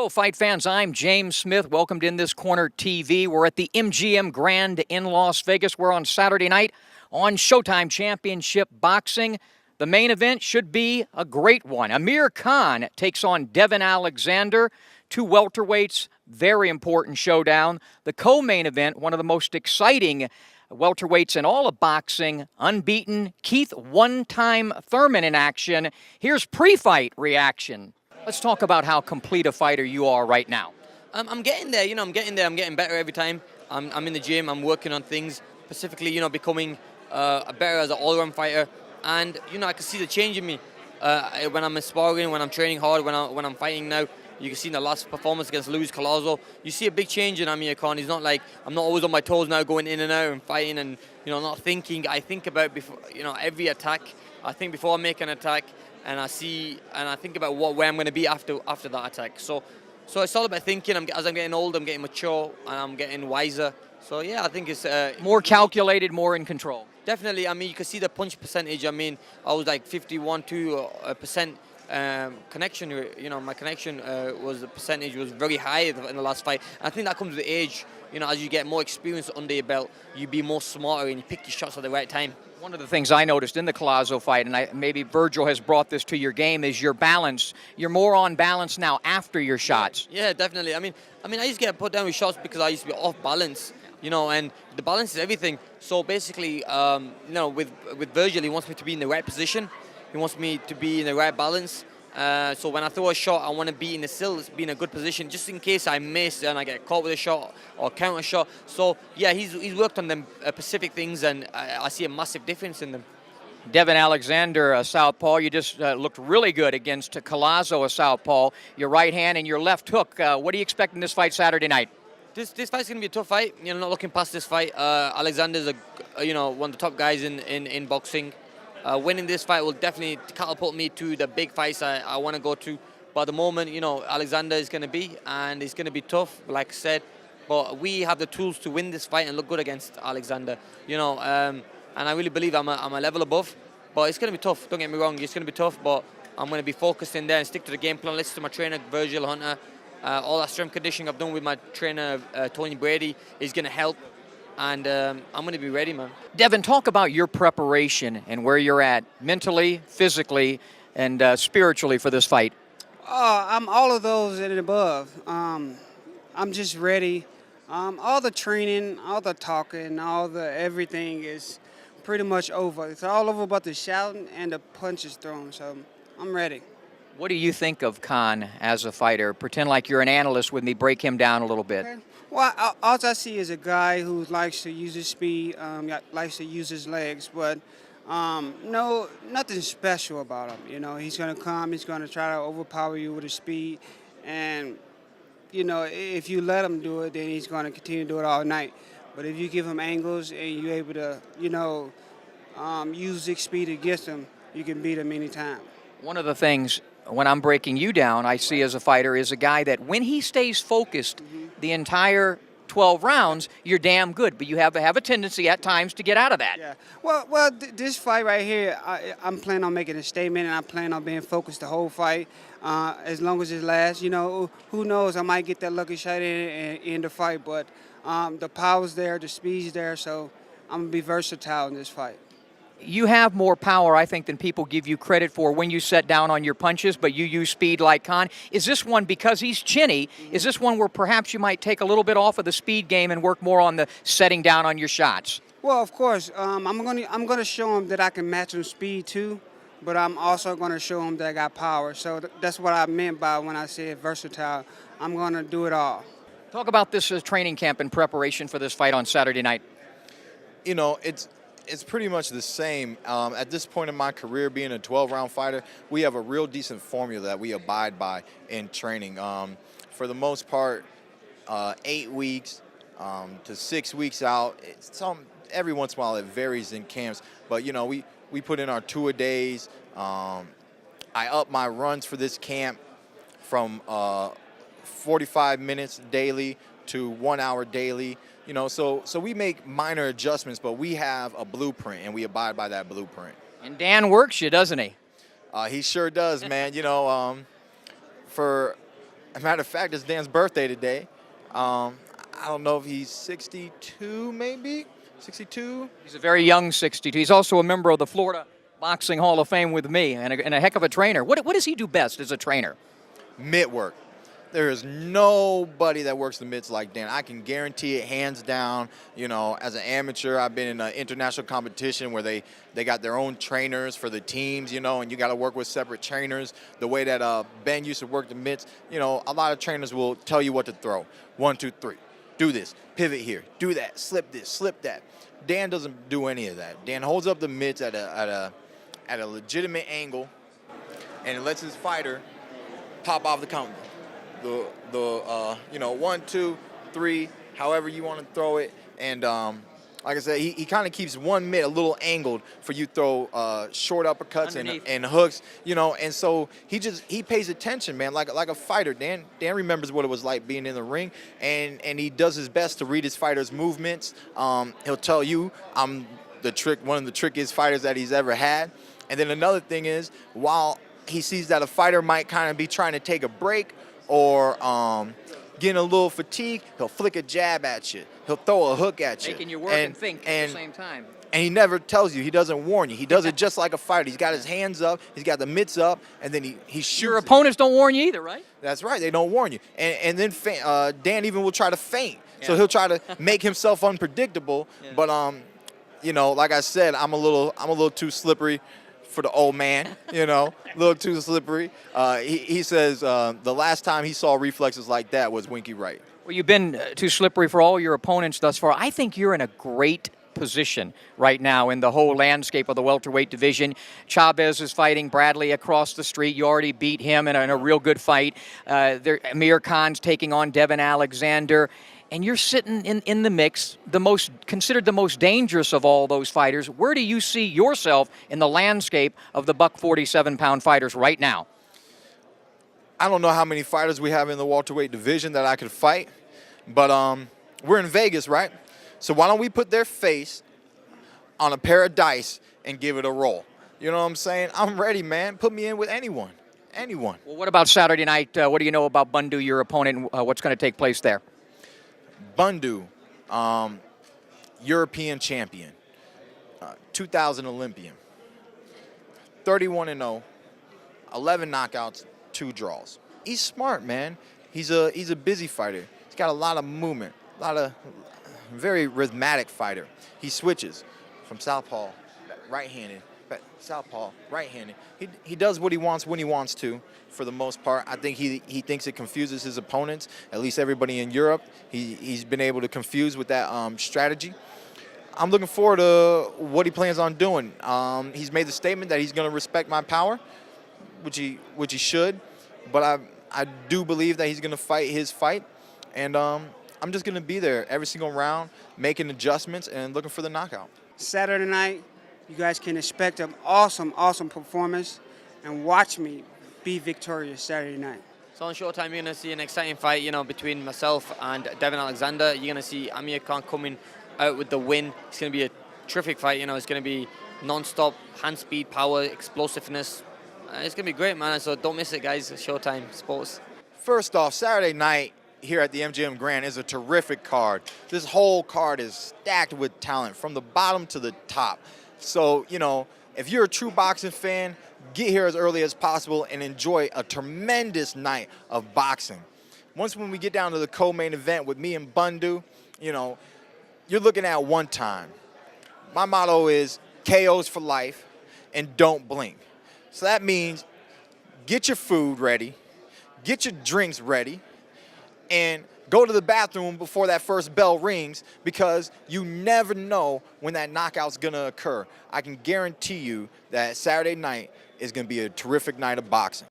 Hello, fight fans. I'm James Smith. Welcome to In This Corner TV. We're at the MGM Grand in Las Vegas. We're on Saturday night on Showtime Championship Boxing. The main event should be a great one. Amir Khan takes on Devon Alexander. Two welterweights, very important showdown. The co-main event, one of the most exciting welterweights in all of boxing, unbeaten Keith one-time Thurman in action. Here's pre-fight reaction. Let's talk about how complete a fighter you are right now. I'm getting there, I'm getting there. I'm getting better every time. I'm in the gym, I'm working on things, specifically, becoming better as an all-round fighter. And, I can see the change in me when I'm sparring, when I'm training hard, when I'm fighting now. You can see in the last performance against Luis Collazo, you see a big change in Amir Khan. He's not like, I'm not always on my toes now, going in and out and fighting and, not thinking. I think about before, every attack. I think before I make an attack, and I think about where I'm going to be after that attack. So it's all about thinking. As I'm getting older, I'm getting mature and I'm getting wiser. So yeah, I think it's more calculated, more in control. Definitely. I mean, you can see the punch percentage. I mean, I was like 51% connection. My connection was the percentage was very high in the last fight. And I think that comes with age. As you get more experience under your belt, you be more smarter and you pick your shots at the right time. One of the things I noticed in the Collazo fight, and maybe Virgil has brought this to your game, is your balance. You're more on balance now after your shots. Yeah, definitely. I mean, I used to get put down with shots because I used to be off balance, and the balance is everything. So basically, with Virgil, he wants me to be in the right position. He wants me to be in the right balance. So when I throw a shot, I want to be in a good position, just in case I miss and I get caught with a shot or counter shot. So yeah, he's worked on them specific things, and I see a massive difference in them. Devon Alexander, a southpaw, you just looked really good against Collazo, a southpaw. Your right hand and your left hook. What do you expect in this fight Saturday night? This fight's gonna be a tough fight. Not looking past this fight. Alexander's one of the top guys in boxing. Winning this fight will definitely catapult me to the big fights I want to go to. But at the moment, Alexander is going to be, and it's going to be tough, like I said. But we have the tools to win this fight and look good against Alexander. And I really believe I'm a level above. But it's going to be tough. Don't get me wrong, it's going to be tough. But I'm going to be focused in there and stick to the game plan. Listen to my trainer, Virgil Hunter. All that strength conditioning I've done with my trainer, Tony Brady, is going to help. And I'm going to be ready, man. Devon, talk about your preparation and where you're at mentally, physically, and spiritually for this fight. I'm all of those and above. I'm just ready. All the training, all the talking, everything is pretty much over. It's all over but the shouting and the punches thrown, so I'm ready. What do you think of Khan as a fighter? Pretend like you're an analyst with me. Break him down a little bit. Okay. Well, all I see is a guy who likes to use his speed, likes to use his legs, but no, nothing special about him. He's going to come, he's going to try to overpower you with his speed, and, if you let him do it, then he's going to continue to do it all night. But if you give him angles and you're able to, use his speed against him, you can beat him anytime. One of the things when I'm breaking you down, I see as a fighter is a guy that when he stays focused the entire 12 rounds, you're damn good. But you have a tendency at times to get out of that. Yeah. Well, this fight right here, I'm planning on making a statement, and I plan on being focused the whole fight as long as it lasts. Who knows? I might get that lucky shot in and end the fight, but the power's there, the speed's there, so I'm going to be versatile in this fight. You have more power, I think, than people give you credit for when you set down on your punches, but you use speed like Khan. Is this one, because he's chinny, is this one where perhaps you might take a little bit off of the speed game and work more on the setting down on your shots? Well, of course. I'm gonna show him that I can match him speed too, but I'm also gonna show him that I got power. So that's what I meant by when I said versatile. I'm gonna do it all. Talk about this training camp in preparation for this fight on Saturday night. It's pretty much the same. At this point in my career, being a 12-round fighter, we have a real decent formula that we abide by in training. For the most part, 8 weeks to 6 weeks out. Every once in a while it varies in camps, but we put in our two-a-days. I up my runs for this camp from 45 minutes daily to 1 hour daily. So we make minor adjustments, but we have a blueprint, and we abide by that blueprint. And Dan works you, doesn't he? He sure does, man. For As a matter of fact, it's Dan's birthday today. I don't know if he's 62, maybe 62. He's a very young 62. He's also a member of the Florida Boxing Hall of Fame with me, and a heck of a trainer. What does he do best as a trainer? Mitt work. There is nobody that works the mitts like Dan. I can guarantee it, hands down. You know, as an amateur, I've been in an international competition where they got their own trainers for the teams, you know, and you got to work with separate trainers. The way that Ben used to work the mitts, you know, a lot of trainers will tell you what to throw. 1, 2, 3. Do this. Pivot here. Do that. Slip this. Slip that. Dan doesn't do any of that. Dan holds up the mitts at a legitimate angle, and it lets his fighter pop off the counter. You know, 1, 2, 3, however you want to throw it. And like I said, he kind of keeps one mitt a little angled for you throw short uppercuts and hooks, you know. And so he pays attention, man, like a fighter. Dan remembers what it was like being in the ring, and he does his best to read his fighters' movements. He'll tell you, I'm one of the trickiest fighters that he's ever had. And then another thing is, while he sees that a fighter might kind of be trying to take a break or getting a little fatigued, he'll flick a jab at you. He'll throw a hook at you. Making you work and think at the same time. And he never tells you. He doesn't warn you. He does it just like a fighter. He's got his hands up. He's got the mitts up, and then he shoots. Your opponents don't warn you either, right? That's right. They don't warn you. And then Dan even will try to feint. Yeah. So he'll try to make himself unpredictable. Yeah. But you know, like I said, I'm a little too slippery for the old man, you know, a little too slippery. He says the last time he saw reflexes like that was Winky Wright. Well, you've been too slippery for all your opponents thus far. I think you're in a great position right now in the whole landscape of the welterweight division. Chavez is fighting Bradley across the street. You already beat him in a real good fight. Amir Khan's taking on Devon Alexander. And you're sitting in the mix, considered the most dangerous of all those fighters. Where do you see yourself in the landscape of the buck 47-pound fighters right now? I don't know how many fighters we have in the welterweight division that I could fight, but we're in Vegas, right? So why don't we put their face on a pair of dice and give it a roll? You know what I'm saying? I'm ready, man. Put me in with anyone. Anyone. Well, what about Saturday night? What do you know about Bundu, your opponent? What's going to take place there? Bundu, European champion, 2000 Olympian, 31-0, 11 knockouts, 2 draws. He's smart, man. He's a busy fighter. He's got a lot of movement, very rhythmic fighter. He switches from southpaw, right-handed, southpaw, right-handed. He does what he wants when he wants to, for the most part. I think he thinks it confuses his opponents, at least everybody in Europe. He's been able to confuse with that strategy. I'm looking forward to what he plans on doing. He's made the statement that he's going to respect my power, which he should, but I do believe that he's going to fight his fight, and I'm just going to be there every single round, making adjustments and looking for the knockout. Saturday night, you guys can expect an awesome, awesome performance, and watch me be victorious Saturday night. So on Showtime, you're going to see an exciting fight, you know, between myself and Devon Alexander. You're going to see Amir Khan coming out with the win. It's going to be a terrific fight, you know. It's going to be non-stop, hand speed, power, explosiveness. It's going to be great, man. So don't miss it, guys. Showtime Sports. First off, Saturday night here at the MGM Grand is a terrific card. This whole card is stacked with talent from the bottom to the top. So, you know, if you're a true boxing fan, get here as early as possible and enjoy a tremendous night of boxing. When we get down to the co-main event with me and Bundu, you know, you're looking at one time. My motto is KOs for life and don't blink. So that means get your food ready, get your drinks ready, and go to the bathroom before that first bell rings, because you never know when that knockout's going to occur. I can guarantee you that Saturday night is going to be a terrific night of boxing.